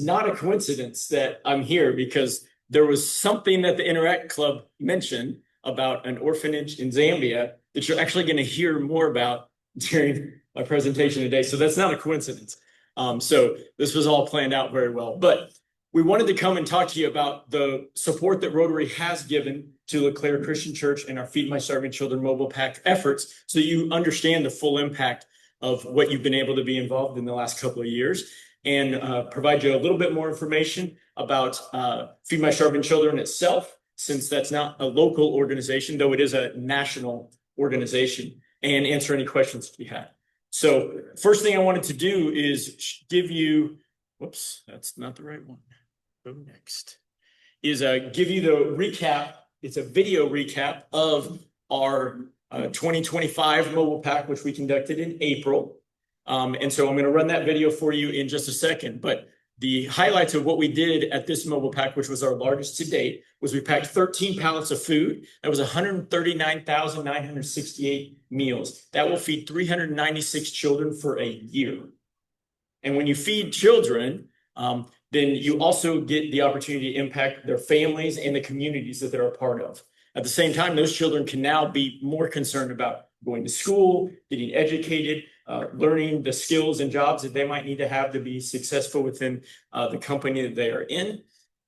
not a coincidence that I'm here because there was something that the Interact Club mentioned about an orphanage in Zambia that you're actually going to hear more about during my presentation today. So that's not a coincidence. So this was all planned out very well. But we wanted to come and talk to you about the support that Rotary has given to Leclaire Christian Church and our Feed My Starving Children mobile pack efforts, so you understand the full impact of what you've been able to be involved in the last couple of years, and provide you a little bit more information about Feed My Starving Children itself, since that's not a local organization, though it is a national organization, and answer any questions if you have. So first thing I wanted to do is give you, whoops, that's not the right one. Go next. Is give you the recap. It's a video recap of our 2025 mobile pack, which we conducted in April. And so I'm going to run that video for you in just a second. But the highlights of what we did at this mobile pack, which was our largest to date, was we packed 13 pallets of food. That was 139,968 meals. That will feed 396 children for a year. And when you feed children, then you also get the opportunity to impact their families and the communities that they're a part of. At the same time, those children can now be more concerned about going to school, getting educated, learning the skills and jobs that they might need to have to be successful within the company that they are in,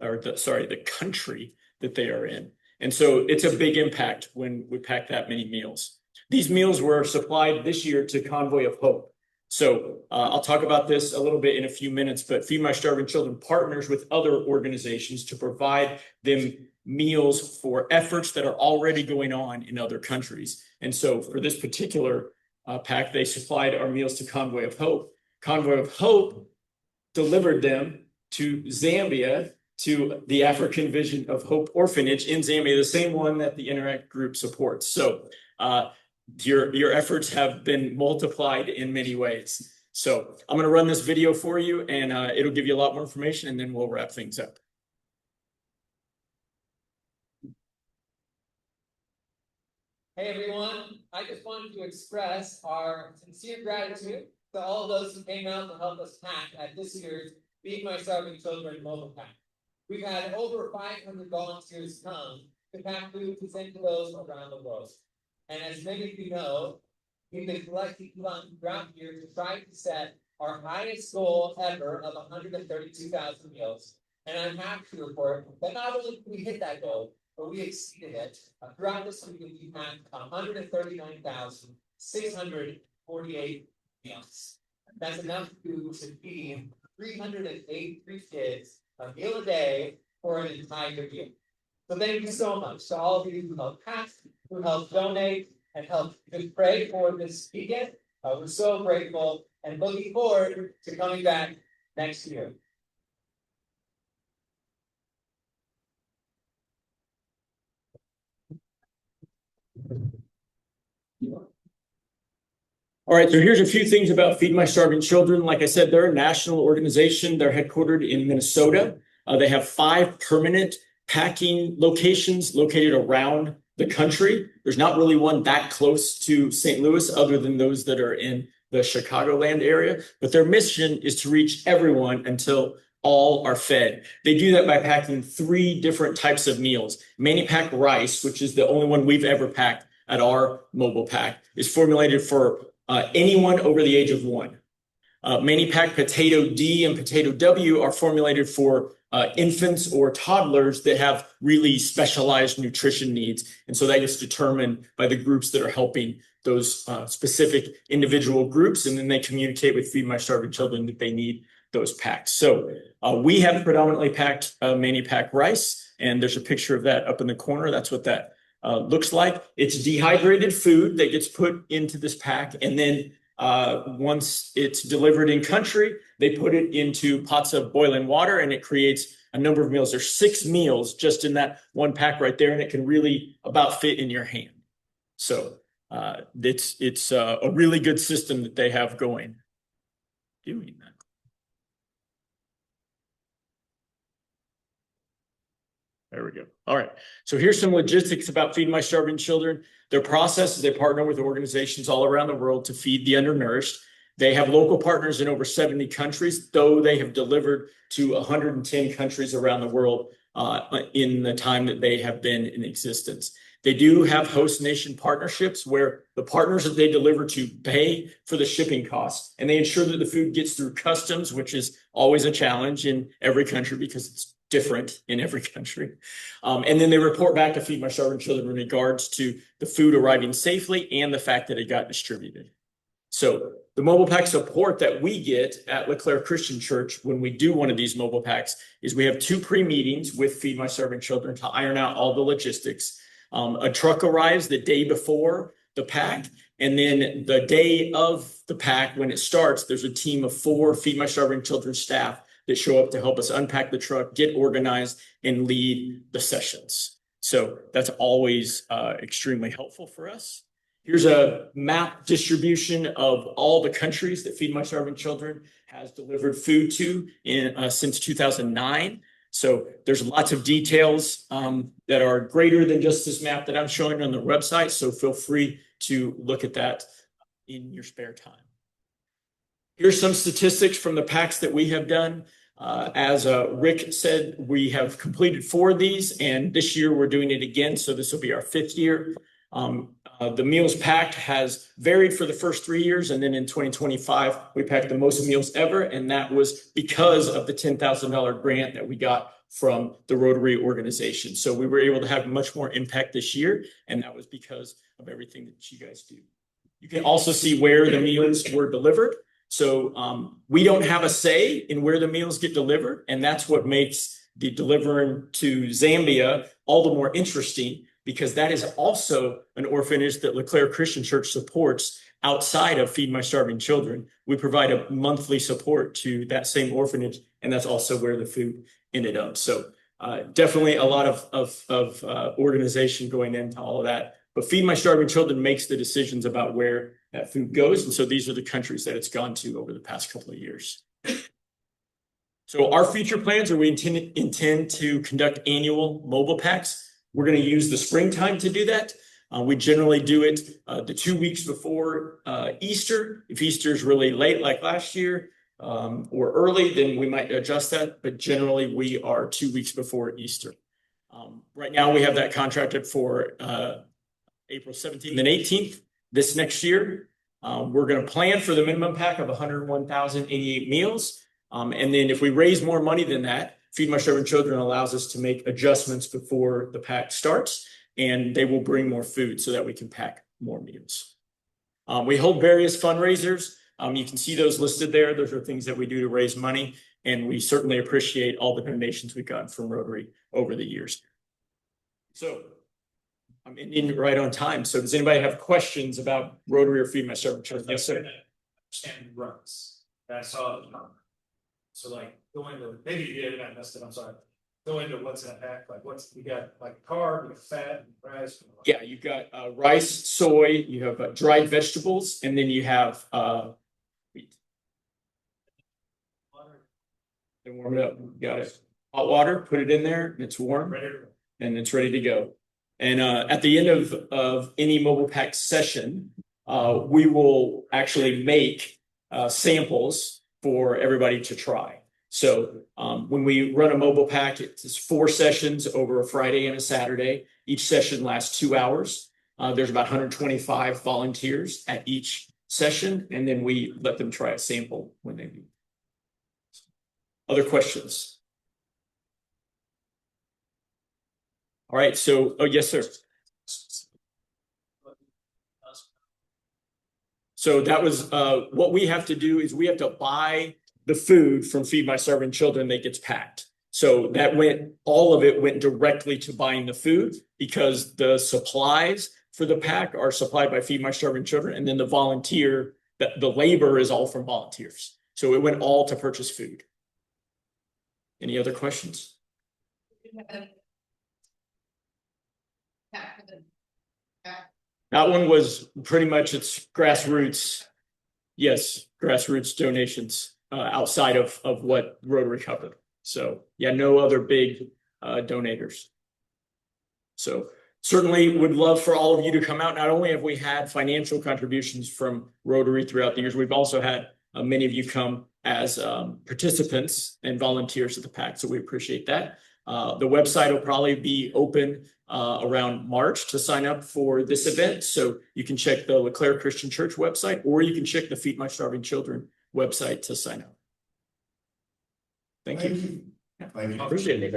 or the country that they are in. And so it's a big impact when we pack that many meals. These meals were supplied this year to Convoy of Hope. So I'll talk about this a little bit in a few minutes, but Feed My Starving Children partners with other organizations to provide them meals for efforts that are already going on in other countries. And so for this particular pack, they supplied our meals to Convoy of Hope. Convoy of Hope delivered them to Zambia, to the African Vision of Hope Orphanage in Zambia, the same one that the Interact group supports. So your efforts have been multiplied in many ways. So I'm going to run this video for you, and it'll give you a lot more information, and then we'll wrap things up. Hey everyone, I just wanted to express our sincere gratitude to all those who came out to help us pack at this year's Feed My Starving Children mobile pack. We've had over 500 volunteers come to pack food to send to those around the world. And as many of you know, we've been collecting funds throughout the year to try to set our highest goal ever of 132,000 meals. And I'm happy to report that not only did we hit that goal, but we exceeded it. Throughout this week, we had 139,648 meals. That's enough food to feed 383 kids a meal a day for an entire year. So thank you so much to all of you who helped pack, who helped donate, and helped to pray for this weekend. We're so grateful and looking forward to coming back next year. All right, so here's a few things about Feed My Starving Children. Like I said, they're a national organization. They're headquartered in Minnesota. They have 5 permanent packing locations located around the country. There's not really one that close to St. Louis other than those that are in the Chicagoland area. But their mission is to reach everyone until all are fed. They do that by packing 3 different types of meals. Mani-Pack rice, which is the only one we've ever packed at our mobile pack, is formulated for anyone over the age of 1. Mani-Pack Potato D and Potato W are formulated for infants or toddlers that have really specialized nutrition needs. And so that gets determined by the groups that are helping those specific individual groups. And then they communicate with Feed My Starving Children that they need those packs. So we have predominantly packed Mani-Pack rice, and there's a picture of that up in the corner. That's what that looks like. It's dehydrated food that gets put into this pack, and then once it's delivered in country, they put it into pots of boiling water, and it creates a number of meals. There's 6 meals just in that one pack right there, and it can really about fit in your hand. So it's a really good system that they have going. Doing that. There we go. All right. So here's some logistics about Feed My Starving Children. Their process is they partner with organizations all around the world to feed the undernourished. They have local partners in over 70 countries, though they have delivered to 110 countries around the world in the time that they have been in existence. They do have host nation partnerships where the partners that they deliver to pay for the shipping costs, and they ensure that the food gets through customs, which is always a challenge in every country because it's different in every country. And then they report back to Feed My Starving Children in regards to the food arriving safely and the fact that it got distributed. So the mobile pack support that we get at Leclaire Christian Church when we do one of these mobile packs is we have 2 pre-meetings with Feed My Starving Children to iron out all the logistics. A truck arrives the day before the pack, and then the day of the pack, when it starts, there's a team of 4 Feed My Starving Children staff that show up to help us unpack the truck, get organized, and lead the sessions. So that's always extremely helpful for us. Here's a map distribution of all the countries that Feed My Starving Children has delivered food to since 2009. So there's lots of details that are greater than just this map that I'm showing on the website. So feel free to look at that in your spare time. Here's some statistics from the packs that we have done. As Rick said, we have completed 4 of these, and this year we're doing it again. So this will be our 5th year. The meals packed has varied for the first 3 years, and then in 2025, we packed the most meals ever, and that was because of the $10,000 grant that we got from the Rotary organization. So we were able to have much more impact this year, and that was because of everything that you guys do. You can also see where the meals were delivered. So we don't have a say in where the meals get delivered, and that's what makes the delivering to Zambia all the more interesting, because that is also an orphanage that Leclaire Christian Church supports outside of Feed My Starving Children. We provide a monthly support to that same orphanage, and that's also where the food ended up. So definitely a lot of organization going into all of that. But Feed My Starving Children makes the decisions about where that food goes. And so these are the countries that it's gone to over the past couple of years. So our future plans are we intend to conduct annual mobile packs. We're going to use the springtime to do that. We generally do it the 2 weeks before Easter. If Easter is really late, like last year, or early, then we might adjust that. But generally, we are 2 weeks before Easter. Right now, we have that contracted for April 17th and 18th this next year. We're going to plan for the minimum pack of 101,088 meals. And then if we raise more money than that, Feed My Starving Children allows us to make adjustments before the pack starts, and they will bring more food so that we can pack more meals. We hold various fundraisers. You can see those listed there. Those are things that we do to raise money, and we certainly appreciate all the donations we've gotten from Rotary over the years. So I'm ending right on time. So does anybody have questions about Rotary or Feed My Starving Children? Yes, sir. Understand runs. I saw it. So like go into, maybe you did, I missed it, I'm sorry. Go into what's in a pack, like we got like carb, we got fat, and rice. Yeah, you've got rice, soy, you have dried vegetables, and then you have wheat. Water. Then warm it up. Got it. Hot water, put it in there, and it's warm, and it's ready to go. And at the end of any mobile pack session, we will actually make samples for everybody to try. So when we run a mobile pack, it's 4 sessions over a Friday and a Saturday. Each session lasts 2 hours. There's about 125 volunteers at each session, and then we let them try a sample when they leave. Other questions? All right, so, oh, yes, sir. So that was what we have to do is we have to buy the food from Feed My Starving Children that gets packed. So that all of it went directly to buying the food, because the supplies for the pack are supplied by Feed My Starving Children, and then the labor is all from volunteers. So it went all to purchase food. Any other questions? That one was pretty much its grassroots. Yes, grassroots donations outside of what Rotary covered. So yeah, no other big donators. So Certainly would love for all of you to come out. Not only have we had financial contributions from Rotary throughout the years, we've also had many of you come as participants and volunteers at the PAC. So we appreciate that. The website will probably be open around March to sign up for this event. So you can check the Leclaire Christian Church website, or you can check the Feed My Starving Children website to sign up. Thank you. Thank you. Appreciate it.